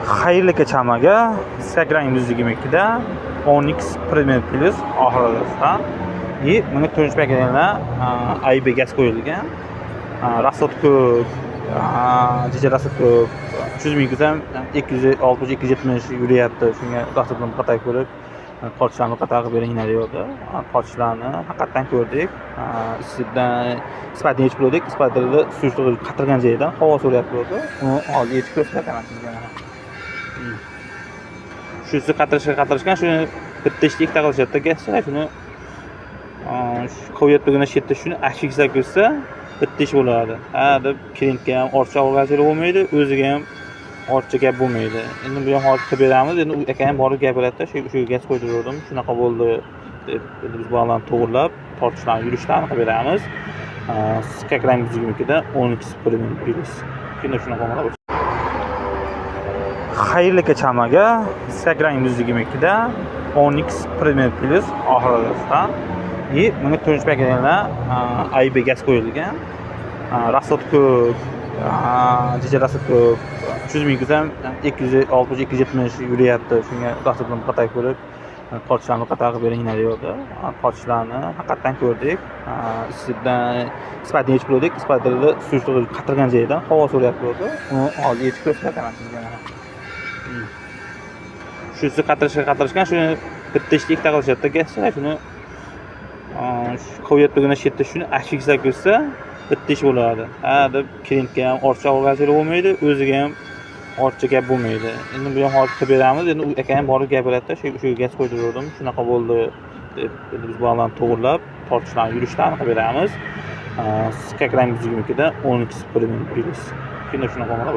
Xayrli kechamaga Instagram 122'da Onyx Premier Plus oxirida и bunga turmush paketida AIB gaz qo'yilgan. Rasxod ko'p, jija rasxod ko'p. 300 ming ham 260-270 yuryapti. Shunga rasxodni qatay ko'rib, qolishlarni qatay qilib beringlar deyapti. Qolishlarni haqiqatan ko'rdik. Isbatni yechib ko'rdik. Isbatda suyuqlik qatirgan joyidan havo so'rayapti bo'ldi. Uni oldi yechib ko'rsataman sizga. Shusi qatirishgan, shuni bitta ishda ikkita qilishadi gazcha, shuni qo'yayotgan yerda shuni aksilab ko'rsa bitta ish bo'ladi. Deb klientga ham orcha olg'achili bo'lmaydi, o'ziga ham orcha gap bo'lmaydi. Endi bu ham hozir qilib beramiz. Endi u aka ham borib gapiradi, shu gaz qo'ydirdim, shunaqa bo'ldi deb biz bog'larni to'g'rilab, tortishlarni, yurishlarni qilib beramiz. Instagram 122'da Onyx Premier Plus. Shunda shunaqa bo'ladi. Xayrli kechamaga Instagram 122'da Onyx Premier Plus oxirida и bunga turmush paketida AIB gaz qo'yilgan. Rasxod ko'p, jija rasxod ko'p. 300 ming ham 260-270 yuryapti. Shunga rasxodni qatay ko'rib, qolishlarni qatay qilib beringlar deyapti. Qolishlarni haqiqatan ko'rdik. Isbatni yechib ko'rdik. Isbatda suyuqlik qatirgan joyidan havo so'rayapti bo'ldi. Uni oldi yechib ko'rsataman sizga. Shusi qatirishgan, shuni bitta ishda ikkita qilishadi gazcha, shuni qo'yayotgan yerda shuni aksilab ko'rsa bitta ish bo'ladi. Deb klientga ham orcha olg'achili bo'lmaydi, o'ziga ham orcha gap bo'lmaydi. Endi bu ham hozir qilib beramiz. Endi u aka ham borib gapiradi, shu gaz qo'ydirdim, shunaqa bo'ldi deb biz bog'larni to'g'rilab, tortishlarni, yurishlarni qilib beramiz. Instagram 122'da Onyx Premier Plus. Shunda shunaqa bo'ladi.